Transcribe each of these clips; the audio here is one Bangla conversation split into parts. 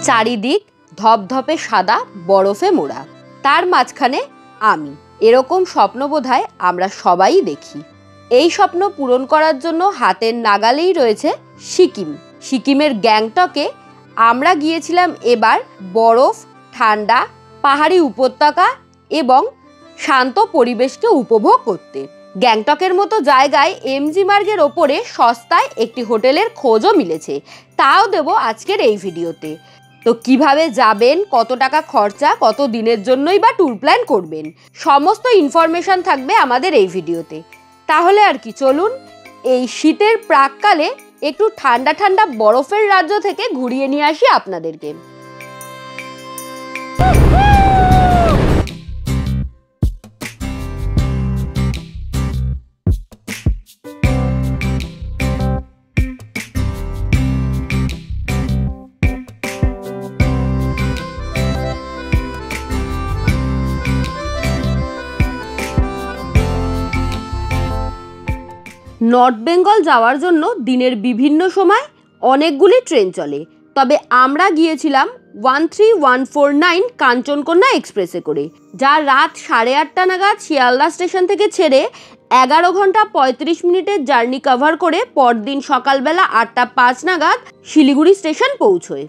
চারিদিক ধপধপে সাদা বরফে মোড়া, তার মাঝখানে আমি। এরকম স্বপ্ন বোধহয় আমরা সবাই দেখি। এই স্বপ্ন পূরণ করার জন্য হাতের নাগালেই রয়েছে সিকিম। সিকিমের গ্যাংটকে আমরা গিয়েছিলাম এবার বরফ, ঠান্ডা, পাহাড়ি উপত্যকা এবং শান্ত পরিবেশকে উপভোগ করতে। গ্যাংটকের মতো জায়গায় এমজি মার্গের ওপরে সস্তায় একটি হোটেলের খোঁজও মিলেছে, তাও দেব আজকের এই ভিডিওতে। তো কিভাবে যাবেন, কত টাকা খরচা, কত দিনের জন্যই বা ট্যুর প্ল্যান করবেন, সমস্ত ইনফরমেশন থাকবে আমাদের এই ভিডিওতে। তাহলে আর কি, চলুন এই শীতের প্রাককালে একটু ঠান্ডা ঠান্ডা বরফের রাজ্য থেকে ঘুরিয়ে নিয়ে আসি আপনাদেরকে। নর্থ বেঙ্গল যাওয়ার জন্য দিনের বিভিন্ন সময় অনেকগুলি ট্রেন চলে, তবে আমরা গিয়েছিলাম 13149 কাঞ্চনকন্যা এক্সপ্রেসে করে, যা রাত 8:30 নাগাদ শিয়ালদা স্টেশন থেকে ছেড়ে 11 ঘন্টা 35 মিনিটের জার্নি কভার করে পরদিন সকালবেলা 8:05 নাগাদ শিলিগুড়ি স্টেশন পৌঁছয়।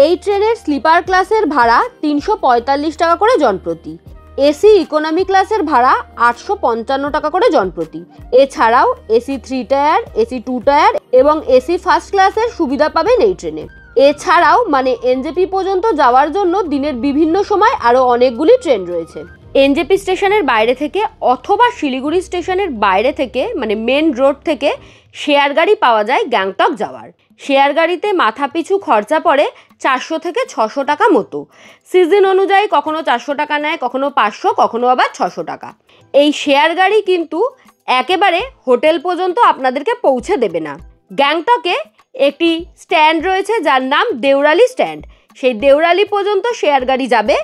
এই ট্রেনের স্লিপার ক্লাসের ভাড়া 345 টাকা করে জনপ্রতি, এসি ইকোনমি ক্লাসের ভাড়া 855 টাকা করে জনপ্রতি। এছাড়াও এসি 3 টায়ার, এসি 2 টায়ার এবং এসি ফার্স্ট ক্লাসের সুবিধা পাবেন এই ট্রেনে। এছাড়াও এনজেপি পর্যন্ত যাওয়ার জন্য দিনের বিভিন্ন সময় আরও অনেকগুলি ট্রেন রয়েছে। এনজেপি স্টেশনের বাইরে থেকে অথবা শিলিগুড়ি স্টেশনের বাইরে থেকে মেন রোড থেকে শেয়ার গাড়ি পাওয়া যায় গ্যাংটক যাওয়ার। শেয়ার গাড়িতে মাথাপিছু খরচা পড়ে 400 থেকে 600 টাকা মতো। সিজন অনুযায়ী কখনো 400 টাকা নেয়, কখনো 500, কখনো আবার 600 টাকা। এই শেয়ার গাড়ি কিন্তু একেবারে হোটেল পর্যন্ত আপনাদেরকে পৌঁছে দেবে না। গ্যাংটকে একটি স্ট্যান্ড রয়েছে যার নাম দেউরালি স্ট্যান্ড। সেই দেউরালি পর্যন্ত শেয়ার গাড়ি যাবে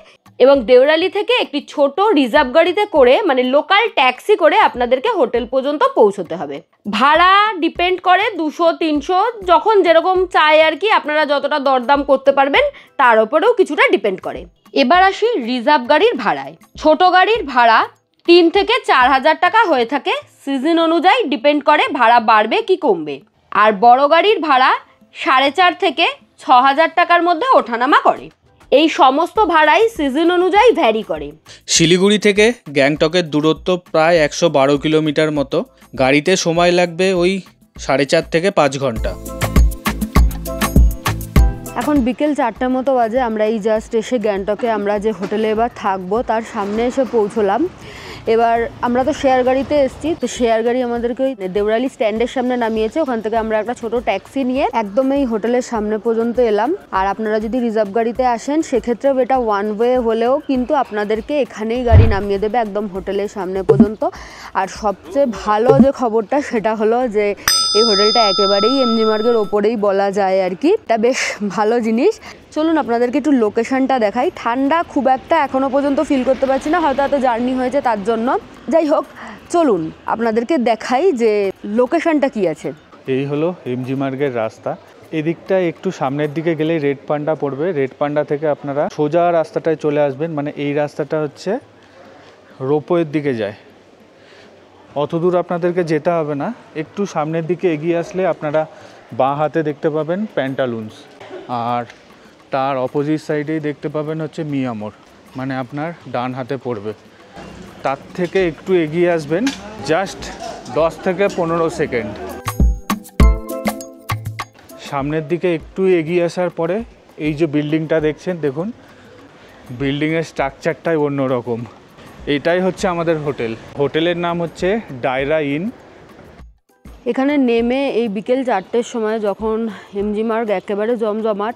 এবং দেউরালি থেকে একটি ছোট রিজার্ভ গাড়িতে করে লোকাল ট্যাক্সি করে আপনাদেরকে হোটেল পর্যন্ত পৌঁছতে হবে। ভাড়া ডিপেন্ড করে 200-300, যখন যেরকম চায় আর কি, আপনারা যতটা দরদাম করতে পারবেন তার উপরেও কিছুটা ডিপেন্ড করে। এবার আসি রিজার্ভ গাড়ির ভাড়ায়। ছোট গাড়ির ভাড়া 3 থেকে 4 হাজার টাকা হয়ে থাকে, সিজন অনুযায়ী ডিপেন্ড করে ভাড়া বাড়বে কি কমবে। আর বড় গাড়ির ভাড়া 4.5 থেকে 6 হাজার টাকার মধ্যে ওঠানামা করে। এই সমস্ত ভাড়াই সিজন অনুযায়ী ভ্যারি করে। শিলিগুড়ি থেকে গ্যাংটকের দূরত্ব প্রায় 112 কিলোমিটার মতো। গাড়িতে সময় লাগবে ওই 4.5 থেকে 5 ঘন্টা। এখন বিকেল 4টার মতো বাজে। আমরা এই জাস্ট এসে গ্যাংটকে আমরা যে হোটেলে এবার থাকবো তার সামনে এসে পৌঁছলাম। এবার আমরা তো শেয়ার গাড়িতে এসেছি, তো শেয়ার গাড়ি আমাদেরকে ওই দেউরালি স্ট্যান্ডের সামনে নামিয়েছে। ওখান থেকে আমরা একটা ছোট ট্যাক্সি নিয়ে একদম এই হোটেলের সামনে পর্যন্ত এলাম। আর আপনারা যদি রিজার্ভ গাড়িতে আসেন সেক্ষেত্রেও এটা ওয়ান ওয়ে হলেও কিন্তু আপনাদেরকে এখানেই গাড়ি নামিয়ে দেবে একদম হোটেলের সামনে পর্যন্ত। আর সবচেয়ে ভালো যে খবরটা সেটা হলো যে এই হোটেলটা একেবারেই এমজি মার্গের ওপরেই বলা যায় আর কি। এটা বেশ ভালো জিনিস। চলুন আপনাদেরকে একটু লোকেশনটা দেখাই। ঠান্ডা খুব একটা এখনো পর্যন্ত ফিল করতে পারছি না, হয়তো এত জার্নি হয়েছে তার জন্য। যাই হোক, চলুন আপনাদেরকে দেখাই যে লোকেশনটা কি আছে। এই হলো এমজি মার্গের রাস্তা। এদিকটা একটু সামনের দিকে গেলেই রেড পান্ডা পড়বে। রেড পান্ডা থেকে আপনারা সোজা রাস্তাটায় চলে আসবেন। এই রাস্তাটা হচ্ছে রোপওয়ের দিকে যায়। অত দূর আপনাদেরকে যেতে হবে না, একটু সামনের দিকে এগিয়ে আসলে আপনারা বাঁ হাতে দেখতে পাবেন প্যান্টালুন্স, আর তার অপোজিট সাইডেই দেখতে পাবেন হচ্ছে মিয়ামোর, আপনার ডান হাতে পড়বে। তার থেকে একটু এগিয়ে আসবেন জাস্ট 10 থেকে 15 সেকেন্ড। সামনের দিকে একটু এগিয়ে আসার পরে এই যে বিল্ডিংটা দেখছেন, দেখুন বিল্ডিংয়ের স্ট্রাকচারটাই অন্যরকম। এটাই হচ্ছে আমাদের হোটেল। হোটেলের নাম হচ্ছে ডায়রা ইন। এখানে নেমে এই বিকেল 4টের সময় যখন এমজি মার্গ একেবারে জমজমাট,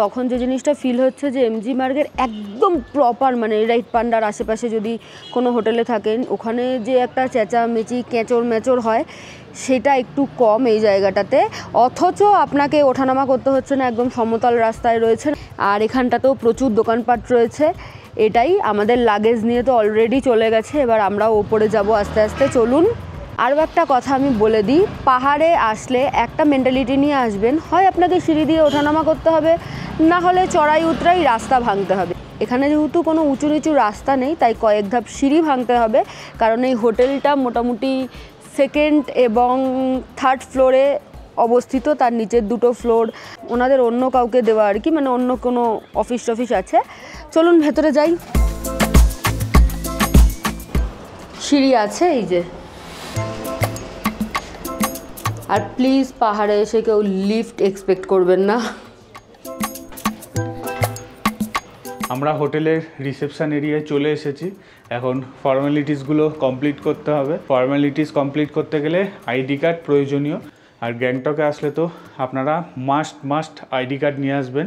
তখন যে জিনিসটা ফিল হচ্ছে যে এমজি মার্গের একদম প্রপার রাইট পান্ডার আশেপাশে যদি কোনো হোটেলে থাকেন, ওখানে যে একটা চেঁচামেচি কেঁচড় মেচড় হয় সেটা একটু কম এই জায়গাটাতে। অথচ আপনাকে ওঠানামা করতে হচ্ছে না, একদম সমতল রাস্তায় রয়েছে। আর এখানটাতেও প্রচুর দোকানপাট রয়েছে। এটাই আমাদের লাগেজ নিয়ে তো অলরেডি চলে গেছে, এবার আমরাও ওপরে যাব আস্তে আস্তে। চলুন। আরও একটা কথা আমি বলে দিই, পাহাড়ে আসলে একটা মেন্টালিটি নিয়ে আসবেন, হয় আপনাকে সিঁড়ি দিয়ে ওঠানামা করতে হবে, না হলে চড়াই উতরাই রাস্তা ভাঙতে হবে। এখানে যেহেতু কোনো উঁচু নিচু রাস্তা নেই, তাই কয়েক ধাপ সিঁড়ি ভাঙতে হবে, কারণ এই হোটেলটা মোটামুটি সেকেন্ড এবং থার্ড ফ্লোরে অবস্থিত। তার নিচের দুটো ফ্লোর ওনাদের অন্য কাউকে দেওয়া আর কি, মানে অন্য কোনো অফিস টফিস আছে। চলুন ভেতরে যাই। সিঁড়ি আছে এই যে। আর প্লিজ পাহাড়ে এসে কেউ লিফট এক্সপেক্ট করবেন না। আমরা হোটেলের রিসেপশন এরিয়ায় চলে এসেছি। এখন ফর্মালিটিসগুলো কমপ্লিট করতে হবে। ফর্মালিটিস কমপ্লিট করতে গেলে আইডি কার্ড প্রয়োজনীয়। আর গ্যাংটকে আসলে তো আপনারা মাস্ট আইডি কার্ড নিয়ে আসবেন।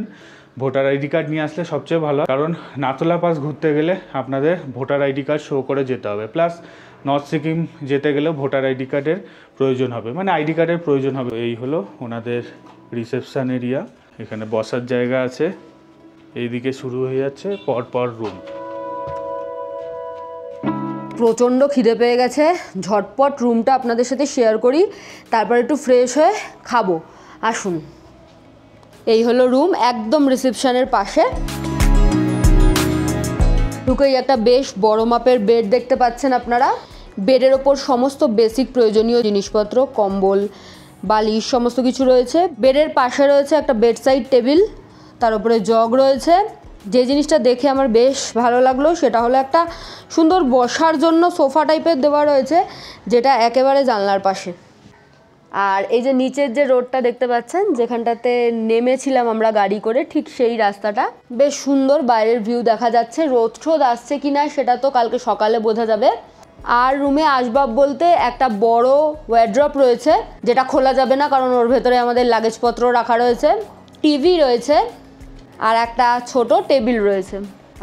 ভোটার আইডি কার্ড নিয়ে আসলে সবচেয়ে ভালো, কারণ নাথুলা পাস ঘুরতে গেলে আপনাদের ভোটার আইডি কার্ড শো করে যেতে হবে। প্লাস নর্থ সিকিম যেতে গেলেও ভোটার আইডি কার্ডের প্রয়োজন হবে, মানে আইডি কার্ডের প্রয়োজন হবে। এই হলো ওনাদের রিসেপশন এরিয়া। এখানে বসার জায়গা আছে, এইদিকে শুরু হয়ে যাচ্ছে পরপর রুম। প্রচণ্ড খিদে পেয়ে গেছে, ঝটপট রুমটা আপনাদের সাথে শেয়ার করি, তারপর একটু ফ্রেশ হয়ে খাবো। আসুন, এই হলো রুম, একদম রিসেপশনের পাশে। ঢুকেই একটা বেশ বড় মাপের বেড দেখতে পাচ্ছেন আপনারা। বেডের ওপর সমস্ত বেসিক প্রয়োজনীয় জিনিসপত্র, কম্বল, বালিশ সমস্ত কিছু রয়েছে। বেডের পাশে রয়েছে একটা বেডসাইড টেবিল, তার উপরে জগ রয়েছে। যে জিনিসটা দেখে আমার বেশ ভালো লাগলো সেটা হলো একটা সুন্দর বসার জন্য সোফা টাইপের দেওয়া রয়েছে, যেটা একেবারে জানলার পাশে। আর এই যে নিচের যে রোডটা দেখতে পাচ্ছেন, যেখানটাতে নেমেছিলাম আমরা গাড়ি করে, ঠিক সেই রাস্তাটা। বেশ সুন্দর বাইরের ভিউ দেখা যাচ্ছে। রোদ টোদ আসছে কিনা সেটা তো কালকে সকালে বোঝা যাবে। আর রুমে আসবাব বলতে একটা বড় ওয়ারড্রপ রয়েছে, যেটা খোলা যাবে না কারণ ওর ভেতরে আমাদের লাগেজপত্র রাখা রয়েছে। টিভি রয়েছে আর একটা ছোট টেবিল রয়েছে।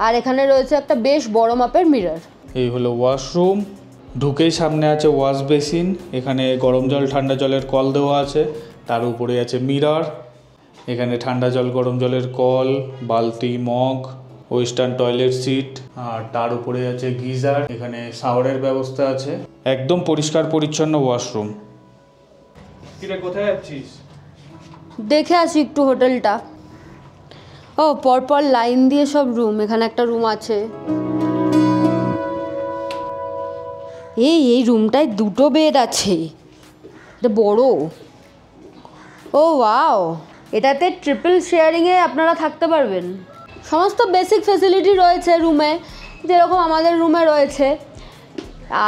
আর এখানে রয়েছে একটা বেশ বড় মাপের মিরর। এই হলো ওয়াশরুম। ঢুকেই সামনে আছে ওয়াশ বেসিন। এখানে গরম জল ঠান্ডা জলের কল দেওয়া আছে, তার উপরে আছে মিরর। এখানে ঠান্ডা জল গরম জলের কল, বালতি, মগ, ওয়েস্টার্ন টয়লেট সিট, আর তার উপরে আছে গিজার। এখানে শাওয়ারের ব্যবস্থা আছে। একদম পরিষ্কার পরিচ্ছন্ন ওয়াশরুম। কিরে, কোথায় যাচ্ছিস? দেখে আসি একটু হোটেলটা। ও, পরপর লাইন দিয়ে সব রুম। এখানে একটা রুম আছে। এই রুমটায় দুটো বেড আছে, এটা বড়। ও ওয়াও, এটাতে ট্রিপল শেয়ারিংয়ে আপনারা থাকতে পারবেন। সমস্ত বেসিক ফ্যাসিলিটি রয়েছে রুমে, যেরকম আমাদের রুমে রয়েছে।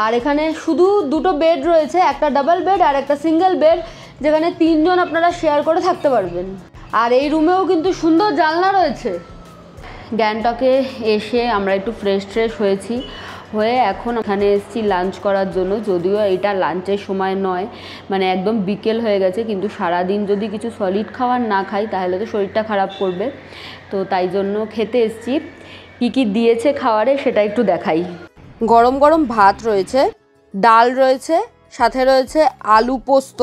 আর এখানে শুধু দুটো বেড রয়েছে, একটা ডাবল বেড আর একটা সিঙ্গেল বেড, যেখানে 3 জন আপনারা শেয়ার করে থাকতে পারবেন। আর এই রুমেও কিন্তু সুন্দর জানলা রয়েছে। গ্যাংটকে এসে আমরা একটু ফ্রেশ হয়েছি, হয়ে এখন এখানে এসেছি লাঞ্চ করার জন্য। যদিও এটা লাঞ্চের সময় নয়, মানে একদম বিকেল হয়ে গেছে, কিন্তু সারাদিন যদি কিছু সলিড খাবার না খাই তাহলে তো শরীরটা খারাপ করবে। তো তাই জন্য খেতে এসেছি। কী কী দিয়েছে খাবারে সেটা একটু দেখাই। গরম গরম ভাত রয়েছে, ডাল রয়েছে, সাথে রয়েছে আলু পোস্ত।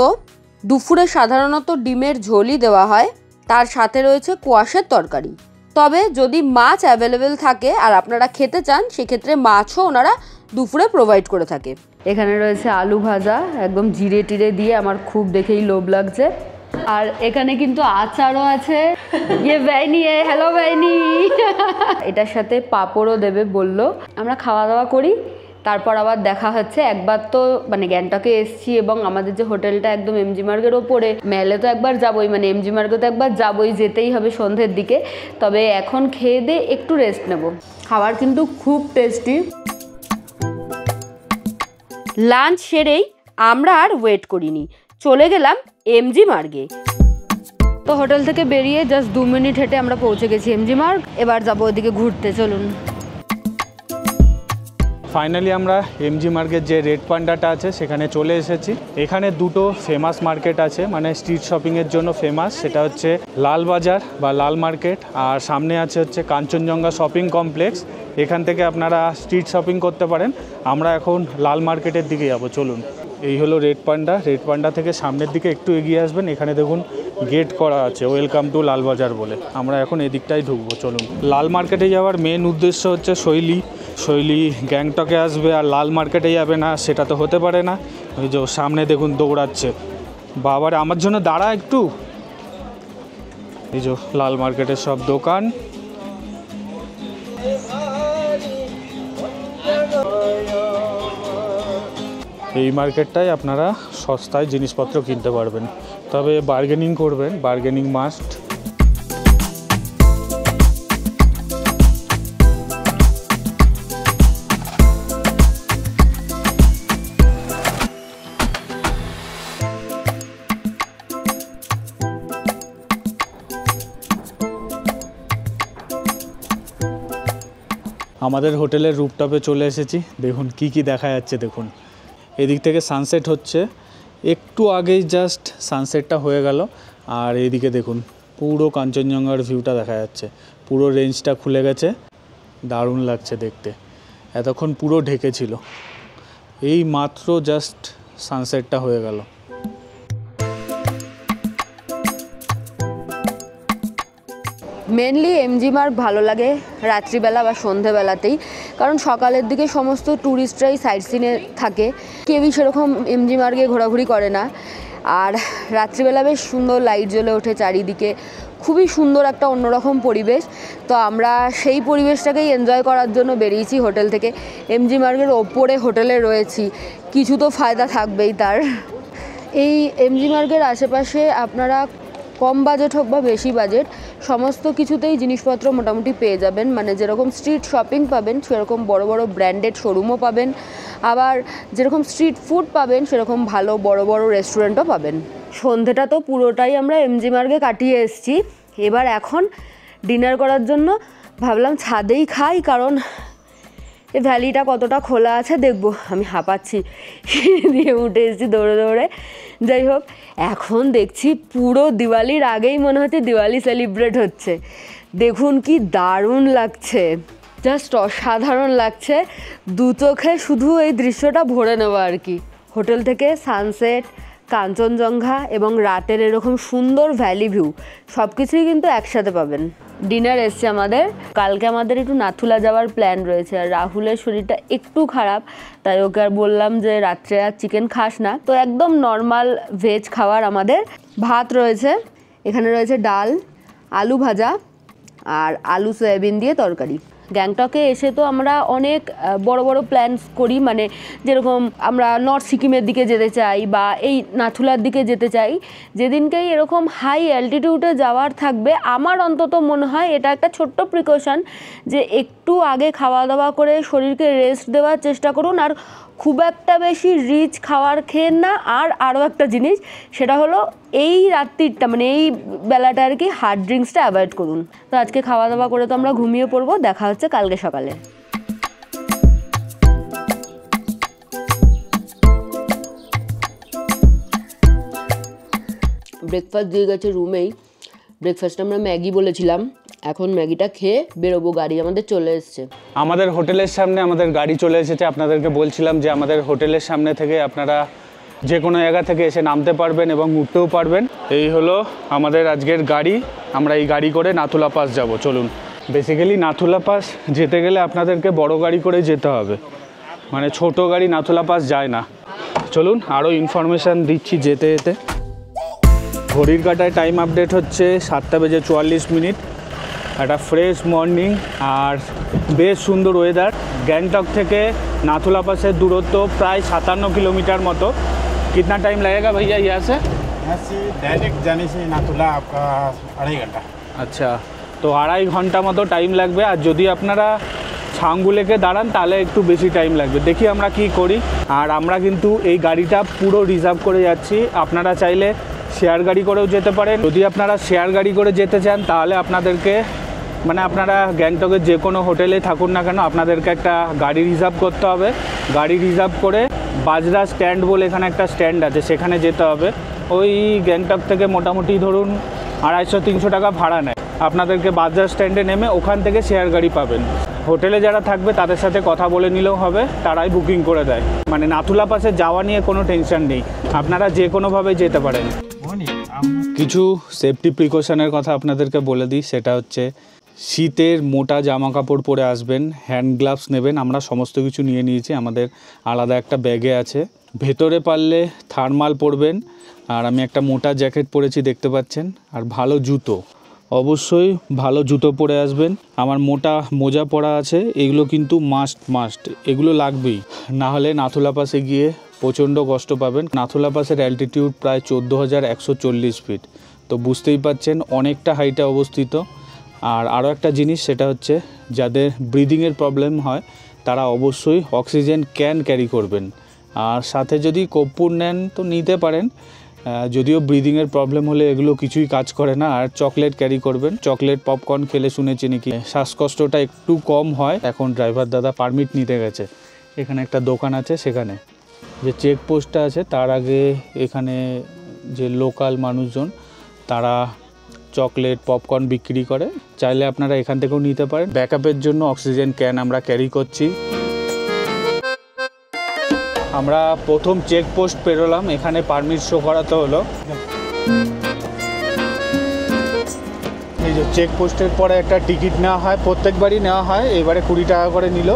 দুপুরে সাধারণত ডিমের ঝোলই দেওয়া হয়, তার সাথে রয়েছে কোয়াশের তরকারি। তবে যদি মাছ অ্যাভেলেবেল থাকে আর আপনারা খেতে চান, সেক্ষেত্রে মাছও ওনারা দুপুরে প্রোভাইড করে থাকে। এখানে রয়েছে আলু ভাজা, একদম জিরে টিরে দিয়ে, আমার খুব দেখেই লোভ লাগছে। আর এখানে কিন্তু আচারও আছে। ইয়ে বেইনি, হ্যালো বেইনি। এটার সাথে পাঁপড়ও দেবে বললো। আমরা খাওয়া দাওয়া করি, তারপর আবার দেখা হচ্ছে। একবার তো মানে গ্যাংটকে এসছি এবং আমাদের যে হোটেলটা একদম এমজি মার্গের ওপরে, মেলে তো একবার যাবোই, মানে এমজি মার্গে তো একবার যাবোই, যেতেই হবে সন্ধ্যের দিকে। তবে এখন খেয়ে দিয়ে একটু রেস্ট নেব। খাবার কিন্তু খুব টেস্টি। লাঞ্চ সেরেই আমরা আর ওয়েট করিনি, চলে গেলাম এমজি মার্গে। তো হোটেল থেকে বেরিয়ে জাস্ট 2 মিনিট হেঁটে আমরা পৌঁছে গেছি এমজি মার্গ। এবার যাবো ওইদিকে ঘুরতে, চলুন। ফাইনালি আমরা এমজি মার্গের যে রেড পান্ডাটা আছে সেখানে চলে এসেছি। এখানে দুটো ফেমাস মার্কেট আছে, মানে স্ট্রিট শপিংয়ের জন্য ফেমাস। সেটা হচ্ছে লাল বাজার বা লাল মার্কেট, আর সামনে আছে হচ্ছে কাঞ্চনজঙ্ঘা শপিং কমপ্লেক্স। এখান থেকে আপনারা স্ট্রিট শপিং করতে পারেন। আমরা এখন লাল মার্কেটের দিকে যাবো, চলুন। এই হলো রেড পান্ডা। রেড পান্ডা থেকে সামনের দিকে একটু এগিয়ে আসবেন, এখানে দেখুন গেট করা আছে, ওয়েলকাম টু লালবাজার বলে। আমরা এখন এদিকটাই ঢুকবো, চলুন। লাল মার্কেটে যাওয়ার মেন উদ্দেশ্য হচ্ছে শৈলী গ্যাংটকে আসবে আর লাল মার্কেটে যাবে না, সেটা তো হতে পারে না। ওই যে সামনে দেখুন দৌড়াচ্ছে। বাবারে, আমার জন্য দাঁড়া একটু। এই যে লাল মার্কেটের সব দোকান। এই মার্কেটটায় আপনারা সস্তায় জিনিসপত্র কিনতে পারবেন, তবে বার্গেনিং করবেন, বার্গেনিং মাস্ট। আমাদের হোটেলের রুফটপে চলে এসেছি। দেখুন কি কি দেখা যাচ্ছে, দেখুন এদিক থেকে সানসেট হচ্ছে, একটু আগেই জাস্ট সানসেটটা হয়ে গেল। আর এইদিকে দেখুন পুরো কাঞ্চনজঙ্ঘার ভিউটা দেখা যাচ্ছে, পুরো রেঞ্জটা খুলে গেছে, দারুণ লাগছে দেখতে। এতক্ষণ পুরো ঢেকে ছিল, এই মাত্র জাস্ট সানসেটটা হয়ে গেল। মেনলি এমজি মার্গ ভালো লাগে রাত্রিবেলা বা সন্ধেবেলাতেই, কারণ সকালের দিকে সমস্ত ট্যুরিস্টরাই সাইট সিনে থাকে, কেউই সেরকম এমজি মার্গে ঘোরাঘুরি করে না। আর রাত্রিবেলা বেশ সুন্দর লাইট জ্বলে ওঠে চারিদিকে, খুবই সুন্দর একটা অন্যরকম পরিবেশ। তো আমরা সেই পরিবেশটাকেই এনজয় করার জন্য বেরিয়েছি হোটেল থেকে। এমজি মার্গের ওপরে হোটেলে রয়েছি, কিছু তো ফায়দা থাকবেই তার। এই এমজি মার্গের আশেপাশে আপনারা কম বাজেট হোক বা বেশি বাজেট সমস্ত কিছুতেই জিনিসপত্র মোটামুটি পেয়ে যাবেন। মানে যেরকম স্ট্রিট শপিং পাবেন সেরকম বড় বড় ব্র্যান্ডেড শোরুমও পাবেন, আবার যেরকম স্ট্রিট ফুড পাবেন সেরকম ভালো বড় বড় রেস্টুরেন্টও পাবেন। সন্ধেটা তো পুরোটাই আমরা এমজি মার্গে কাটিয়ে এসেছি। এবার এখন ডিনার করার জন্য ভাবলাম ছাদেই খাই, কারণ এই ভ্যালিটা কতটা খোলা আছে দেখবো। আমি হাঁপাচ্ছি, দিয়ে উঠে এসেছি দৌড়ে দৌড়ে। যাই হোক, এখন দেখছি পুরো দিওয়ালির আগেই মনে হচ্ছে দিওয়ালি সেলিব্রেট হচ্ছে। দেখুন কি দারুণ লাগছে, জাস্ট অসাধারণ লাগছে। দু চোখে শুধু এই দৃশ্যটা ভরে নেওয়া আর কি। হোটেল থেকে সানসেট, কাঞ্চনজঙ্ঘা এবং রাতের এরকম সুন্দর ভ্যালি ভিউ সব কিছুই কিন্তু একসাথে পাবেন। ডিনার এসছে আমাদের। কালকে আমাদের একটু নাথুলা যাওয়ার প্ল্যান রয়েছে, আর রাহুলের শরীরটা একটু খারাপ, তাই ওকে আর বললাম যে রাত্রে আর চিকেন খাস না। তো একদম নর্মাল ভেজ খাবার আমাদের। ভাত রয়েছে, এখানে রয়েছে ডাল, আলু ভাজা আর আলু সয়াবিন দিয়ে তরকারি। গ্যাংটকে এসে তো আমরা অনেক বড় বড় প্ল্যানস করি, মানে যেরকম আমরা নর্থ সিকিমের দিকে যেতে চাই বা এই নাথুলার দিকে যেতে চাই। যেদিনকেই এরকম হাই অ্যালটিটিউডে যাওয়ার থাকবে, আমার অন্তত মনে হয় এটা একটা ছোট্ট প্রিকশন যে একটু আগে খাওয়া দাওয়া করে শরীরকে রেস্ট দেওয়ার চেষ্টা করুন, আর খুব একটা বেশি রিচ খাবার খেয়েন না। আর আরও একটা জিনিস, সেটা হলো এই রাত্রিটা মানে এই বেলাটা আর কি হার্ড ড্রিঙ্কসটা অ্যাভয়েড করুন। তো আজকে খাওয়া দাওয়া করে তো আমরা ঘুমিয়ে পড়বো, দেখা হচ্ছে কালকে সকালে। ব্রেকফাস্ট দিয়ে গেছে রুমেই। ব্রেকফাস্টে আমরা ম্যাগি বলেছিলাম, এখন ম্যাগিটা খেয়ে বেরোবো, গাড়ি আমাদের চলে এসছে। আমাদের হোটেলের সামনে আমাদের গাড়ি চলে এসেছে। আপনাদেরকে বলছিলাম যে আমাদের হোটেলের সামনে থেকে আপনারা যে কোনো জায়গা থেকে এসে নামতে পারবেন এবং উঠতেও পারবেন। এই হলো আমাদের আজকের গাড়ি। আমরা এই গাড়ি করে নাথুলা পাস যাব। চলুন। বেসিক্যালি নাথুলা পাস যেতে গেলে আপনাদেরকে বড় গাড়ি করে যেতে হবে, মানে ছোট গাড়ি নাথুলা পাস যায় না। চলুন আরও ইনফরমেশান দিচ্ছি যেতে যেতে। ঘড়ির কাঁটায় টাইম আপডেট হচ্ছে 7:44। একটা ফ্রেশ মর্নিং আর বেশ সুন্দর ওয়েদার। গ্যাংটক থেকে नाथुला पास दूरत्व प्राय 57 किलोमीटर मतो। कितना टाइम लगेगा भैया यहाँ से डायरेक्ट जाने से नाथुला आपका 2.5 घंटा। अच्छा, तो 2.5 घंटा मतो टाइम लागबे। और यदि आपनारा छांगुलेके दाঁড়ান তাহলে একটু বেশি টাইম লাগবে। দেখি আমরা কি করি। আর আমরা কিন্তু এই গাড়িটা পুরো রিজার্ভ করে যাচ্ছি। আপনারা চাইলে শেয়ার গাড়ি করেও যেতে পারেন। যদি আপনারা শেয়ার গাড়ি করে যেতে চান তাহলে আপনাদেরকে মানে আপনারা গ্যাংটকের যে কোনো হোটেলে থাকুন না কেন আপনাদেরকে একটা গাড়ি রিজার্ভ করতে হবে। গাড়ি রিজার্ভ করে বাজরা স্ট্যান্ড বলে এখানে একটা স্ট্যান্ড আছে সেখানে যেতে হবে। ওই গ্যাংটক থেকে মোটামুটি ধরুন 250-300 টাকা ভাড়া নেয়। আপনাদেরকে বাজরা স্ট্যান্ডে নেমে ওখান থেকে শেয়ার গাড়ি পাবেন। হোটেলে যারা থাকবে তাদের সাথে কথা বলে নিলেও হবে, তারাই বুকিং করে দেয়। মানে নাথুলা পাসে যাওয়া নিয়ে কোনো টেনশন নেই, আপনারা যে কোনোভাবে যেতে পারেন। কিছু সেফটি প্রিকশনের কথা আপনাদেরকে বলে দিই, সেটা হচ্ছে শীতের মোটা জামা কাপড় পরে আসবেন, হ্যান্ড গ্লাভস নেবেন। আমরা সমস্ত কিছু নিয়ে নিয়েছি, আমাদের আলাদা একটা ব্যাগে আছে। ভেতরে পারলে থার্মাল পরবেন, আর আমি একটা মোটা জ্যাকেট পরেছি দেখতে পাচ্ছেন। আর ভালো জুতো, অবশ্যই ভালো জুতো পরে আসবেন। আমার মোটা মোজা পরা আছে, এগুলো কিন্তু মাস্ট এগুলো লাগবেই, না হলে নাথুলা পাসে গিয়ে প্রচণ্ড কষ্ট পাবেন। নাথুলা পাসের অ্যালটিটিউড প্রায় 14,140 ফিট, তো বুঝতেই পারছেন অনেকটা হাইটে অবস্থিত। আর আরও একটা জিনিস, সেটা হচ্ছে যাদের ব্রিদিংয়ের প্রবলেম হয় তারা অবশ্যই অক্সিজেন ক্যান ক্যারি করবেন। আর সাথে যদি কর্পূর নেন তো নিতে পারেন, যদিও ব্রিদিংয়ের প্রবলেম হলে এগুলো কিছুই কাজ করে না। আর চকলেট ক্যারি করবেন, চকলেট পপকর্ন খেলে শুনেছি নাকি শ্বাসকষ্টটা একটু কম হয়। এখন ড্রাইভার দাদা পারমিট নিতে গেছে, এখানে একটা দোকান আছে, সেখানে যে চেকপোস্টটা আছে তার আগে এখানে যে লোকাল মানুষজন তারা চকলেট পপকর্ন বিক্রি করে, চাইলে আপনারা এখান থেকেও নিতে পারেন। ব্যাকআপের জন্য অক্সিজেন ক্যান আমরা ক্যারি করছি। আমরা প্রথম চেকপোস্ট পেরোলাম, এখানে পারমিট শো করাতে হলো। এই যে চেকপোস্টের পরে একটা টিকিট নেওয়া হয়, প্রত্যেকবারই নেওয়া হয়, এবারে 20 টাকা করে নিল।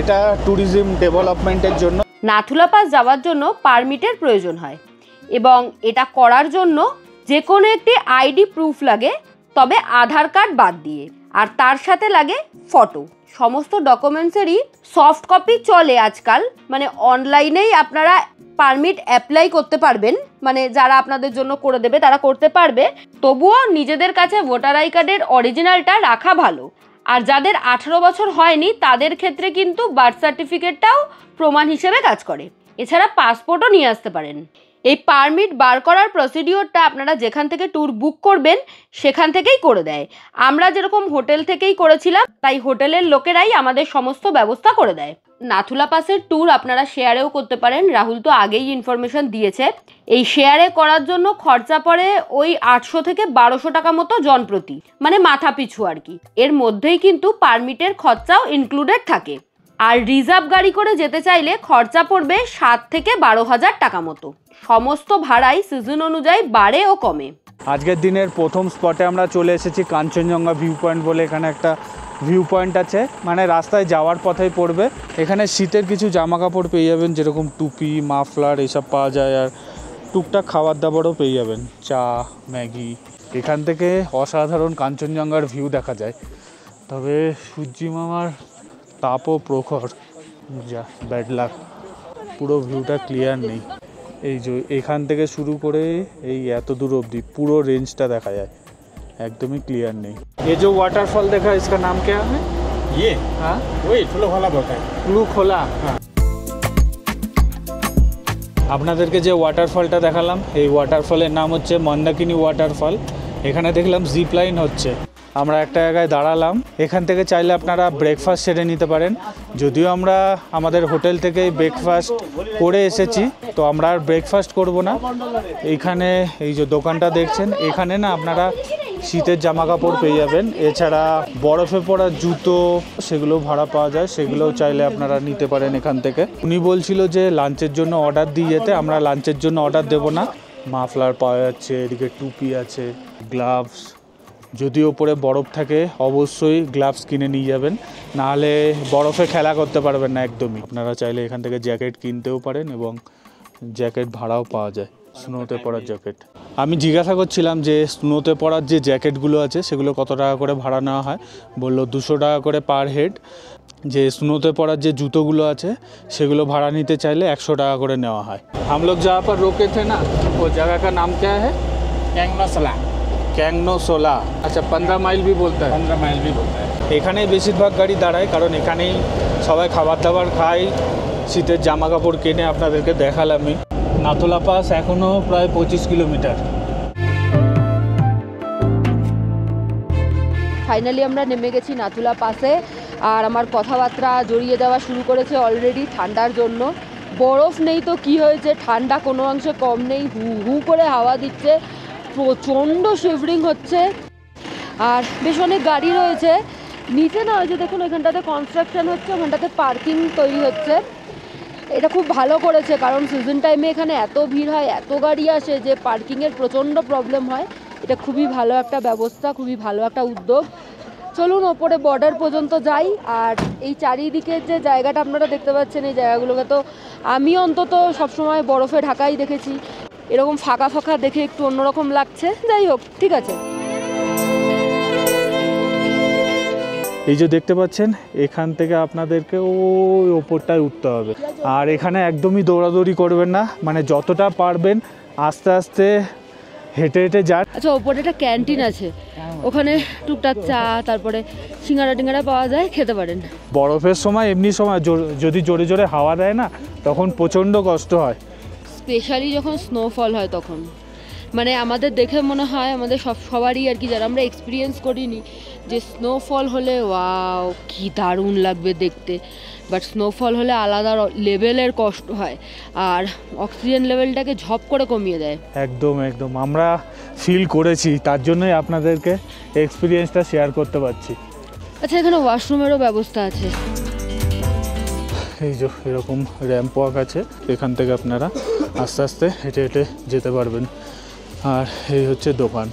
এটা ট্যুরিজম ডেভেলপমেন্টের জন্য। নাথুলা পাস যাওয়ার জন্য পারমিটের প্রয়োজন হয় এবং এটা করার জন্য যে কোনো একটি আইডি প্রুফ লাগে, তবে আধার কার্ড বাদ দিয়ে, আর তার সাথে লাগে ফটো। সমস্ত ডকুমেন্টসেরই সফট কপি চলে আজকাল, মানে অনলাইনেই আপনারা পারমিট অ্যাপ্লাই করতে পারবেন, মানে যারা আপনাদের জন্য করে দেবে তারা করতে পারবে। তবুও নিজেদের কাছে ভোটার আই কার্ডের অরিজিনালটা রাখা ভালো। আর যাদের 18 বছর হয়নি তাদের ক্ষেত্রে কিন্তু বার্থ সার্টিফিকেটটাও প্রমাণ হিসেবে কাজ করে। এছাড়া পাসপোর্টও নিয়ে আসতে পারেন। এই পারমিট বার করার প্রসিডিওরটা আপনারা যেখান থেকে ট্যুর বুক করবেন সেখান থেকেই করে দেয়। আমরা যেরকম হোটেল থেকেই করেছিলাম, তাই হোটেলের লোকেরাই আমাদের সমস্ত ব্যবস্থা করে দেয়। নাথুলা পাসের ট্যুর আপনারা শেয়ারেও করতে পারেন, রাহুল তো আগেই ইনফরমেশন দিয়েছে। এই শেয়ারে করার জন্য খরচা পড়ে ওই 800 থেকে 1200 টাকা মতো জনপ্রতি, মানে মাথা পিছু আর কি। এর মধ্যেই কিন্তু পারমিটের খরচাও ইনক্লুডেড থাকে। আর রিজার্ভ গাড়ি করে যেতে চাইলে খরচা পড়বে 7 থেকে 12,000 টাকা মতো। সমস্ত ভাড়াই সিজন অনুযায়ী বাড়ে ও কমে। আজকের দিনের প্রথম স্পটে আমরা চলে এসেছি কাঞ্চনজঙ্ঘা ভিউ পয়েন্ট বলে। এখানে একটা ভিউ পয়েন্ট আছে, মানে রাস্তায় যাওয়ার পথেই পড়বে। এখানে শীতের কিছু জামা কাপড় পেয়ে যাবেন, যেরকম টুপি, মাফলার এসব পাওয়া যায়। আর টুকটাক খাবার দাবারও পেয়ে যাবেন, চা, ম্যাগি। এখান থেকে অসাধারণ কাঞ্চনজঙ্ঘার ভিউ দেখা যায়, তবে সূর্যি মামার তাপও প্রখর, যা ব্যাড লাক, পুরো ভিউটা ক্লিয়ার নেই। এই যে এখান থেকে শুরু করে এই এত দূর অবধি পুরো রেঞ্জটা দেখা যায়, एकदम ही क्लियर नहीं। ये जो वाटरफॉल देखा इसका नाम क्या है? ये हाँ वही फ्लो खोला बोलते हैं। ক্লু খোলা। আপনাদেরকে যে ওয়াটারফলটা দেখালাম, এই ওয়াটারফলের নাম হচ্ছে মন্দাকিনী ওয়াটারফল। এখানে দেখলাম জিপ লাইন হচ্ছে। আমরা একটা জায়গায় দাঁড়ালাম, এখান থেকে চাইলে আপনারা ব্রেকফাস্ট সেরে নিতে পারেন। যদিও আমরা আমাদের হোটেল থেকেই ব্রেকফাস্ট করে এসেছি, তো আমরা আর ব্রেকফাস্ট করব না। এইখানে এই যে দোকানটা দেখছেন, এখানে না আপনারা শীতের জামা কাপড় পেয়ে যাবেন, এছাড়া বরফে পড়া জুতো সেগুলো ভাড়া পাওয়া যায়, সেগুলোও চাইলে আপনারা নিতে পারেন এখান থেকে। উনি বলছিল যে লাঞ্চের জন্য অর্ডার দিয়ে যেতে, আমরা লাঞ্চের জন্য অর্ডার দেবো না। মাফলার পাওয়া যাচ্ছে, এদিকে টুপি আছে, গ্লাভস, যদি ওপরে বরফ থাকে অবশ্যই গ্লাভস কিনে নিয়ে যাবেন, নাহলে বরফে খেলা করতে পারবেন না একদমই। আপনারা চাইলে এখান থেকে জ্যাকেট কিনতেও পারেন এবং জ্যাকেট ভাড়াও পাওয়া যায়, স্নোতে পরার জ্যাকেট। আমি জিজ্ঞাসা করছিলাম যে স্নোতে পরার যে জ্যাকেটগুলো আছে সেগুলো কত টাকা করে ভাড়া নেওয়া হয়, বললো 200 টাকা করে পার হেড। যে স্নোতে পরার যে জুতোগুলো আছে সেগুলো ভাড়া নিতে চাইলে 100 টাকা করে নেওয়া হয়। हम लोग जहाँ पर रुके थे ना, वो जगह का नाम क्या है? कैंगनोसला। ক্যাংনোসোলা। আচ্ছা, 15 মাইল भी बोलता है। 15 माइल भी बोलता है। এখানেই বেশিরভাগ গাড়ি দাঁড়ায়, কারণ এখানেই সবাই খাবার দাবার খায়, শীতের জামা কাপড় কিনে আপনাদেরকে দেখালামই। নাথুলা পাস এখনও প্রায় 25 কিলোমিটার। ফাইনালি আমরা নেমে গেছি নাথুলা পাসে, আর আমার কথাবার্তা জড়িয়ে দেওয়া শুরু করেছে অলরেডি ঠান্ডার জন্য। বরফ নেই তো কি হয়েছে, ঠান্ডা কোনো অংশে কম নেই, হু হু করে হাওয়া দিচ্ছে, প্রচণ্ড শিভরিং হচ্ছে। আর বেশ অনেক গাড়ি রয়েছে নিচে, না ওই যে দেখুন ওইখানটাতে কনস্ট্রাকশন হচ্ছে, ওখানটাতে পার্কিং তৈরি হচ্ছে। এটা খুব ভালো করেছে, কারণ সিজন টাইমে এখানে এত ভিড় হয়, এত গাড়ি আসে যে পার্কিংয়ের প্রচণ্ড প্রবলেম হয়। এটা খুবই ভালো একটা ব্যবস্থা, খুবই ভালো একটা উদ্যোগ। চলুন ওপরে বর্ডার পর্যন্ত যাই। আর এই চারিদিকের যে জায়গাটা আপনারা দেখতে পাচ্ছেন, এই জায়গাগুলোকে তো আমি অন্তত সবসময় বরফে ঢাকাই দেখেছি, এরকম ফাঁকা ফাঁকা দেখে একটু অন্যরকম লাগছে। যাই হোক, ঠিক আছে। এই যে দেখতে পাচ্ছেন এখান থেকে আপনাদেরকে ওই ওপরটায় উঠতে হবে। আর এখানে একদমই দৌড়াদৌড়ি করবেন না, মানে যতটা পারবেন আস্তে আস্তে হেঁটে হেঁটে যান। আচ্ছা, ওপরে একটা ক্যান্টিন আছে, ওখানে টুকটাক চা তারপরে সিঙ্গারা টিঙ্গারা পাওয়া যায়, খেতে পারেন। বরফের সময় এমনি সময় যদি জোরে জোরে হাওয়া দেয় না তখন প্রচণ্ড কষ্ট হয়, স্পেশালি যখন স্নোফল হয় তখন। মানে আমাদের দেখে মনে হয় আমাদের সবারই আর কি, যারা আমরা এক্সপিরিয়েন্স করিনি, যে স্নোফল হলে ওয়াও কি দারুণ লাগবে দেখতে, বাট স্নোফল হলে আলাদা লেভেলের কষ্ট হয় আর অক্সিজেন লেভেলটাকে ঝপ করে কমিয়ে দেয়। একদম একদম আমরা ফিল করেছি, তার জন্যই আপনাদেরকে এক্সপিরিয়েন্সটা শেয়ার করতে পারছি। আচ্ছা, এখানে ওয়াশরুমেরও ব্যবস্থা আছে। এই যে এরকম র্যাম্প ওয়াক আছে, এখান থেকে আপনারা আস্তে আস্তে হেঁটে হেঁটে যেতে পারবেন। আর এই হচ্ছে দোকান।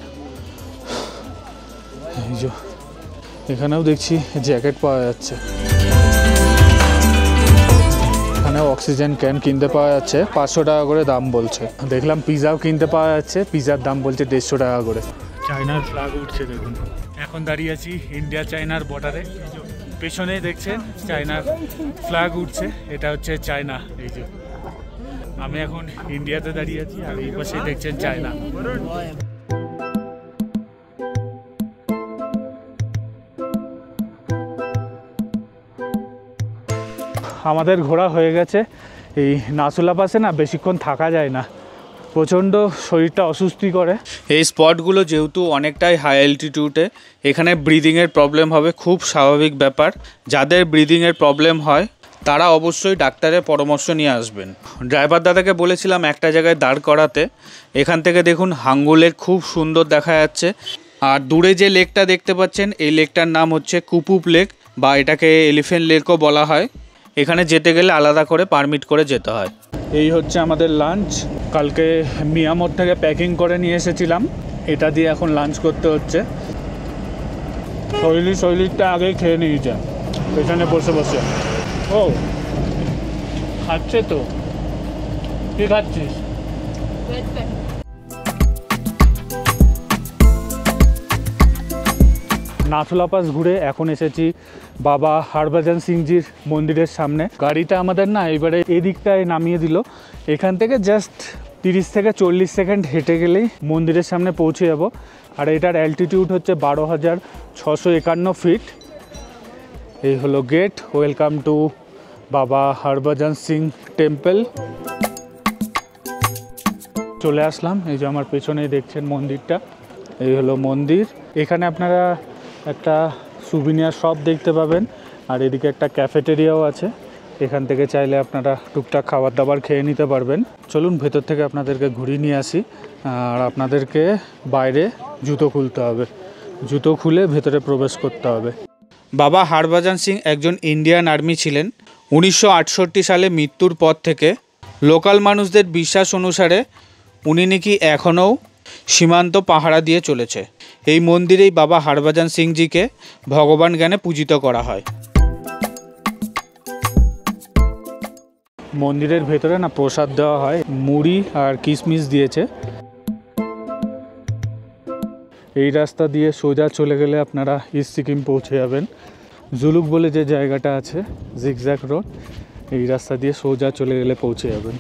এই যে এখানেও দেখছি জ্যাকেট পাওয়া যাচ্ছে, এখানেও অক্সিজেন ক্যান কিনতে পাওয়া যাচ্ছে, 500 টাকা করে দাম বলছে। দেখলাম পিৎজাও কিনতে পাওয়া যাচ্ছে, পিৎজার দাম বলছে 150 টাকা করে। চায়নার ফ্ল্যাগ উঠছে দেখুন। এখন দাঁড়িয়ে আছি ইন্ডিয়া চায়নার বর্ডারে, পেছনেই দেখছেন চায়নার ফ্ল্যাগ উঠছে, এটা হচ্ছে চায়না। এই যে আমি এখন ইন্ডিয়াতে দাঁড়িয়ে আছি আর এই পাশেই দেখছেন চায়না। আমাদের ঘোরা হয়ে গেছে। এই নাথুলা পাসে না বেশিক্ষণ থাকা যায় না, প্রচণ্ড শরীরটা অসুস্থি করে। এই স্পটগুলো যেহেতু অনেকটাই হাই অ্যালটিটিউডে, এখানে ব্রিদিংয়ের প্রবলেম হবে, খুব স্বাভাবিক ব্যাপার। যাদের ব্রিদিংয়ের প্রবলেম হয় তারা অবশ্যই ডাক্তারের পরামর্শ নিয়ে আসবেন। ড্রাইভার দাদাকে বলেছিলাম একটা জায়গায় দাঁড় করাতে। এখান থেকে দেখুন হাঙ্গু লেক খুব সুন্দর দেখা যাচ্ছে। আর দূরে যে লেকটা দেখতে পাচ্ছেন এই লেকটার নাম হচ্ছে কুপুপ লেক, বা এটাকে এলিফ্যান্ট লেকও বলা হয়। এখানে যেতে গেলে আলাদা করে পারমিট করে যেতে হয়। এই হচ্ছে আমাদের লাঞ্চ। কালকে মিয়ামোর থেকে প্যাকিং করে নিয়ে এসেছিলাম, এটা দিয়ে এখন লাঞ্চ করতে হচ্ছে। শৈলীরটা আগেই খেয়ে নিয়েছে পেছনে বসে বসে। ও খাচ্ছে তো, কি খাচ্ছিস? নাথুলা পাস ঘুরে এখন এসেছি বাবা হরভজন সিংজির মন্দিরের সামনে। গাড়িটা আমাদের না এবারে এদিকটায় নামিয়ে দিল, এখান থেকে জাস্ট 30 থেকে 40 সেকেন্ড হেঁটে গেলেই মন্দিরের সামনে পৌঁছে যাব। আর এটার অ্যালটিটিউড হচ্ছে 12,651 ফিট। এই হলো গেট। ওয়েলকাম টু বাবা হরভজন সিং টেম্পল। চলে আসলাম, এই যে আমার পেছনেই দেখছেন মন্দিরটা, এই হলো মন্দির। এখানে আপনারা একটা সুভিনিয়ার শপ দেখতে পাবেন, আর এদিকে একটা ক্যাফেটেরিয়াও আছে, এখান থেকে চাইলে আপনারা টুকটাক খাবার দাবার খেয়ে নিতে পারবেন। চলুন ভেতর থেকে আপনাদেরকে ঘুরিয়ে নিয়ে আসি। আর আপনাদেরকে বাইরে জুতো খুলতে হবে, জুতো খুলে ভেতরে প্রবেশ করতে হবে। বাবা হরভজন সিং একজন ইন্ডিয়ান আর্মি ছিলেন। 1968 সালে মৃত্যুর পর থেকে লোকাল মানুষদের বিশ্বাস অনুসারে উনি নাকি এখনও সীমান্ত পাহারা দিয়ে চলেছে। এই মন্দিরেই বাবা হরভজন সিংজিকে ভগবান জ্ঞানে পূজিত করা হয়। মন্দিরের ভেতরে না প্রসাদ দেওয়া হয়, মুড়ি আর কিশমিশ দিয়েছে। এই রাস্তা দিয়ে সোজা চলে গেলে আপনারা ইস্ট সিকিম পৌঁছে যাবেন। জুলুক বলে যে জায়গাটা আছে, জিগজ্যাগ রোড, এই রাস্তা দিয়ে সোজা চলে গেলে পৌঁছে যাবেন।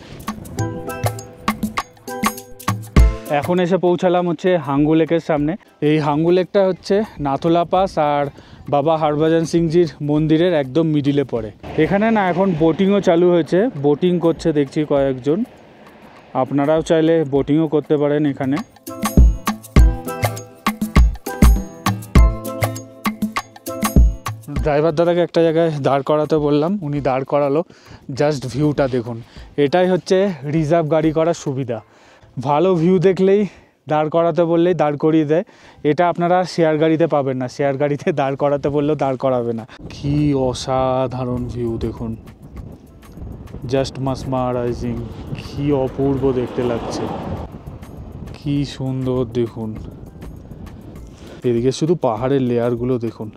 এখন এসে পৌঁছালাম হচ্ছে হাঙ্গু লেকের সামনে। এই হাঙ্গু লেকটা হচ্ছে নাথুলা পাস আর বাবা হরভজন সিংজির মন্দিরের একদম মিডিলে পড়ে। এখানে না এখন বোটিংও চালু হয়েছে, বোটিং করছে দেখছি কয়েকজন, আপনারাও চাইলে বোটিংও করতে পারেন এখানে। ড্রাইভার দাদাকে একটা জায়গায় দাঁড় করাতে বললাম, উনি দাঁড় করালো। জাস্ট ভিউটা দেখুন, এটাই হচ্ছে রিজার্ভ গাড়ি করার সুবিধা। ভালো ভিউ দেখলেই দাঁড় করাতে বললেই দাঁড় করিয়ে দেয়। এটা আপনারা শেয়ার গাড়িতে পাবেন না, শেয়ার গাড়িতে দাঁড় করাতে বললেও দাঁড় করাবে না। কি অসাধারণ ভিউ দেখুন, জাস্ট মাসমারাইজিং, কি অপূর্ব দেখতে লাগছে, কি সুন্দর দেখুন। এদিকে শুধু পাহাড়ের লেয়ারগুলো দেখুন,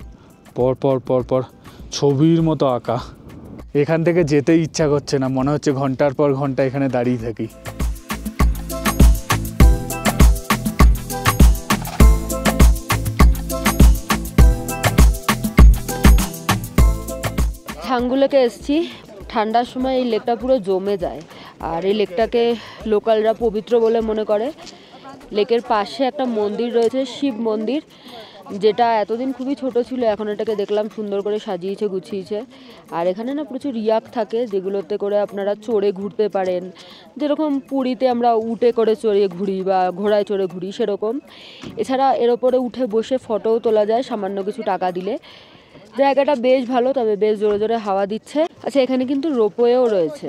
পর পর পর পর ছবির মতো আঁকা। এখান থেকে যেতেই ইচ্ছা করছে না, মনে হচ্ছে ঘন্টার পর ঘন্টা এখানে দাঁড়িয়ে থাকি। ছাঙ্গুলেকে এসছি। ঠান্ডার সময় এই লেকটা পুরো জমে যায়, আর এই লেকটাকে লোকালরা পবিত্র বলে মনে করে। লেকের পাশে একটা মন্দির রয়েছে, শিব মন্দির, যেটা এতদিন খুবই ছোট ছিল, এখন এটাকে দেখলাম সুন্দর করে সাজিয়েছে, গুছিয়েছে। আর এখানে না প্রচুর ইয়াক থাকে, যেগুলোতে করে আপনারা চড়ে ঘুরতে পারেন, যেরকম পুরীতে আমরা উটে করে চড়ে ঘুরি বা ঘোড়ায় চড়ে ঘুরি সেরকম। এছাড়া এর ওপরে উঠে বসে ফটোও তোলা যায় সামান্য কিছু টাকা দিলে। জায়গাটা বেশ ভালো, তবে বেশ জোরে জোরে হাওয়া দিচ্ছে। আচ্ছা, এখানে কিন্তু রোপওয়েও রয়েছে।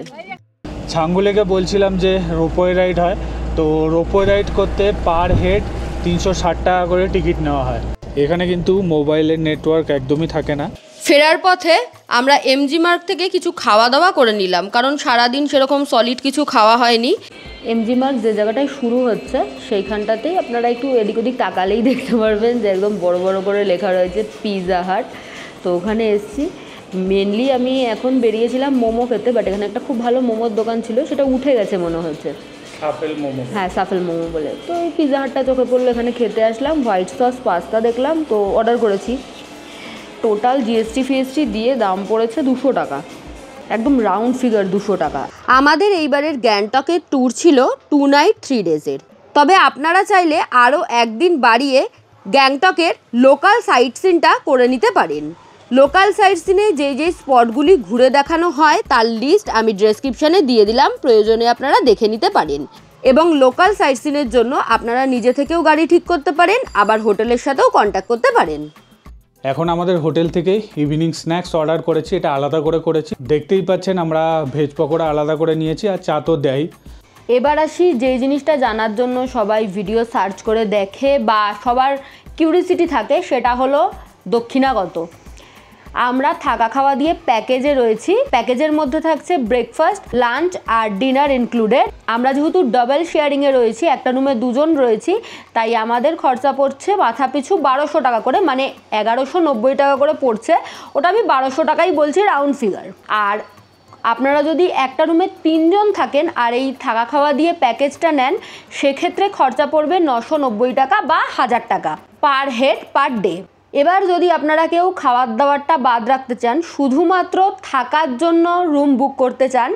ছাঙ্গুলেকে বলছিলাম যে রোপওয়ে রাইড হয়, তো রোপওয়ে রাইড করতে পার হেড 360 টাকা করে টিকিট নেওয়া হয়। এখানে কিন্তু মোবাইলের নেটওয়ার্ক একদমই থাকে না। ফেরার পথে আমরা এমজি মার্গ থেকে কিছু খাওয়া দাওয়া করে নিলাম, কারণ সারাদিন সেরকম সলিড কিছু খাওয়া হয়নি। এমজি মার্গ যে জায়গাটায় শুরু হচ্ছে সেইখানটাতেই আপনারা একটু এদিক ওদিক তাকালেই দেখতে পারবেন যে একদম বড় বড় করে লেখা রয়েছে পিৎজা হাট। তো ওখানে এসেছি। মেনলি আমি এখন বেরিয়েছিলাম মোমো খেতে, বাট এখানে একটা খুব ভালো মোমোর দোকান ছিল, সেটা উঠে গেছে মনে হচ্ছে, সাফেল মোমো। হ্যাঁ, সাফেল মোমো বলে। তো এই পিৎজা হাটটা চোখে পড়লো, এখানে খেতে আসলাম। হোয়াইট সস পাস্তা দেখলাম, তো অর্ডার করেছি। টোটাল জিএসটি ফিএসটি দিয়ে দাম পড়েছে 200 টাকা, একদম রাউন্ড ফিগার 200 টাকা। আমাদের এইবারের গ্যাংটকের ট্যুর ছিল 2 নাইট 3 ডেজের। তবে আপনারা চাইলে আরও একদিন বাড়িয়ে গ্যাংটকের লোকাল সাইট সিনটা করে নিতে পারেন। লোকাল সাইট সিনে যেই স্পটগুলি ঘুরে দেখানো হয় তার লিস্ট আমি ডেসক্রিপশানে দিয়ে দিলাম, প্রয়োজনে আপনারা দেখে নিতে পারেন। এবং লোকাল সাইট সিনের জন্য আপনারা নিজে থেকেও গাড়ি ঠিক করতে পারেন, আবার হোটেলের সাথেও কন্ট্যাক্ট করতে পারেন। এখন আমাদের হোটেল থেকে ইভিনিং স্ন্যাক্স অর্ডার করেছি, এটা আলাদা করে করেছি। দেখতেই পাচ্ছেন আমরা ভেজ পকোড়া আলাদা করে নিয়েছি, আর চা তো দেয়। এবার আসি যে জিনিসটা জানার জন্য সবাই ভিডিও সার্চ করে দেখে বা সবার কিউরিসিটি থাকে, সেটা হলো দক্ষিণা কত। আমরা থাকা খাওয়া দিয়ে প্যাকেজে রয়েছি। প্যাকেজের মধ্যে থাকছে ব্রেকফাস্ট, লাঞ্চ আর ডিনার ইনক্লুডেড। আমরা যেহেতু ডাবল শেয়ারিংয়ে রয়েছি, একটা রুমে 2 জন রয়েছি, তাই আমাদের খরচা পড়ছে মাথা পিছু 1200 টাকা করে, মানে 1190 টাকা করে পড়ছে। ওটা আমি 1200 টাকাই বলছি, রাউন্ড ফিগার। আর আপনারা যদি একটা রুমে 3 জন থাকেন আর এই থাকা খাওয়া দিয়ে প্যাকেজটা নেন, সেক্ষেত্রে খরচা পড়বে 990 টাকা বা 1000 টাকা পার হেড পার ডে। এবার যদি আপনারা কেউ খাবার দাবারটা বাদ রাখতে চান, শুধুমাত্র থাকার জন্য রুম বুক করতে চান,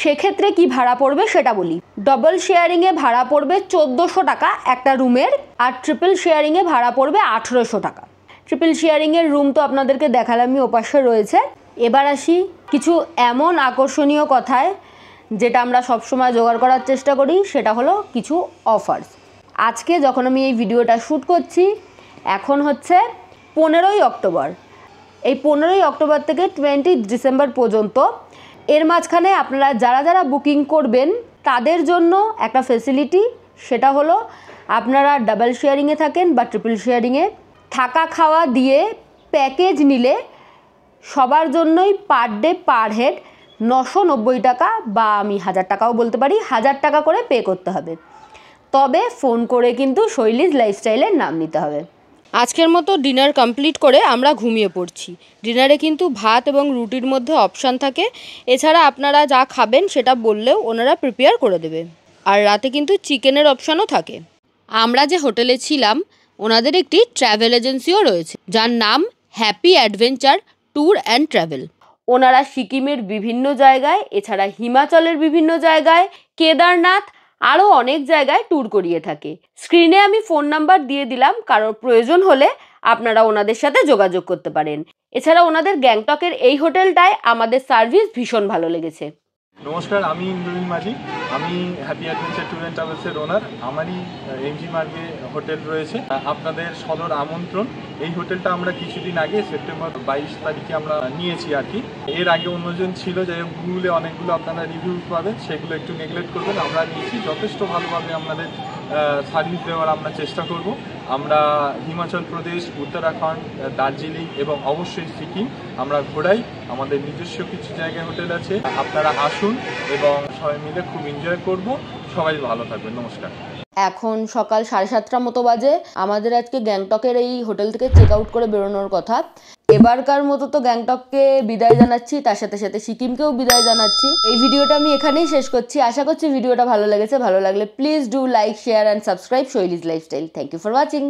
সেক্ষেত্রে কি ভাড়া পড়বে সেটা বলি। ডবল শেয়ারিংয়ে ভাড়া পড়বে 1400 টাকা একটা রুমের, আর ট্রিপল শেয়ারিংয়ে ভাড়া পড়বে 1800 টাকা। ট্রিপল শেয়ারিংয়ের রুম তো আপনাদেরকে দেখালামই, ওপাশে রয়েছে। এবার আসি কিছু এমন আকর্ষণীয় কথায় যেটা আমরা সবসময় জোগাড় করার চেষ্টা করি, সেটা হলো কিছু অফার্স। আজকে যখন আমি এই ভিডিওটা শ্যুট করছি, এখন হচ্ছে 15ই অক্টোবর। এই 15ই অক্টোবর থেকে 20 ডিসেম্বর পর্যন্ত, এর মাঝখানে আপনারা যারা যারা বুকিং করবেন তাদের জন্য একটা ফেসিলিটি, সেটা হলো আপনারা ডাবল শেয়ারিংয়ে থাকেন বা ট্রিপল শেয়ারিংয়ে, থাকা খাওয়া দিয়ে প্যাকেজ নিলে সবার জন্যই পার ডে পার হেড 990 টাকা বা আমি 1000 টাকাও বলতে পারি, 1000 টাকা করে পে করতে হবে। তবে ফোন করে কিন্তু শৈলীজ লাইফস্টাইলের নাম নিতে হবে। আজকের মতো ডিনার কমপ্লিট করে আমরা ঘুমিয়ে পড়ছি। ডিনারে কিন্তু ভাত এবং রুটির মধ্যে অপশান থাকে, এছাড়া আপনারা যা খাবেন সেটা বললেও ওনারা প্রিপেয়ার করে দেবে। আর রাতে কিন্তু চিকেনের অপশানও থাকে। আমরা যে হোটেলে ছিলাম ওনাদের একটি ট্র্যাভেল এজেন্সিও রয়েছে, যার নাম happy adventure tour and travel. ওনারা সিকিমের বিভিন্ন জায়গায়, এছাড়া হিমাচলের বিভিন্ন জায়গায়, কেদারনাথ, আরও অনেক জায়গায় ট্যুর করিয়ে থাকে। স্ক্রিনে আমি ফোন নাম্বার দিয়ে দিলাম, কারোর প্রয়োজন হলে আপনারা ওনাদের সাথে যোগাযোগ করতে পারেন। এছাড়া ওনাদের গ্যাংটকের এই হোটেলটায় আমাদের সার্ভিস ভীষণ ভালো লেগেছে। নমস্কার, আমি ইন্দ্রনীল মাঝি। আমি হ্যাপি অ্যাডভেঞ্চার ট্যুর অ্যান্ড ট্রাভেলসের ওনার। আমারই এমজি মার্গে হোটেল রয়েছে। আপনাদের সদর আমন্ত্রণ। এই হোটেলটা আমরা কিছুদিন আগে সেপ্টেম্বর 22 তারিখে আমরা নিয়েছি আর কি। এর আগে অন্যজন ছিল, যাই হোক গুগলে অনেকগুলো আপনারা রিভিউ পাবেন, সেগুলো একটু নেগলেক্ট করবেন। আমরা নিয়েছি, যথেষ্ট ভালোভাবে আপনাদের সার্ভিস দেওয়ার আমরা চেষ্টা করব। আমরা হিমাচল প্রদেশ, উত্তরাখণ্ড, দার্জিলিং এবং অবশ্যই সিকিম আমরা ঘোরাই। আমাদের নিজস্ব কিছু জায়গায় হোটেল আছে, আপনারা আসুন এবং সবাই মিলে খুব এনজয় করব। সবাই ভালো থাকবেন। নমস্কার। এখন সকাল 7:30 মতো বাজে। আমাদের আজকে গ্যাংটকের এই হোটেল থেকে চেক আউট করে বেরোনোর কথা। এবারকার মতো তো গ্যাংটককে বিদায় জানাচ্ছি, তার সাথে সাথে সিকিমকেও বিদায় জানাচ্ছি। এই ভিডিওটা আমি এখানেই শেষ করছি। আশা করছি ভিডিওটা ভালো লেগেছে। ভালো লাগলে please do like, share and subscribe Shoilee's lifestyle. Thank you for watching.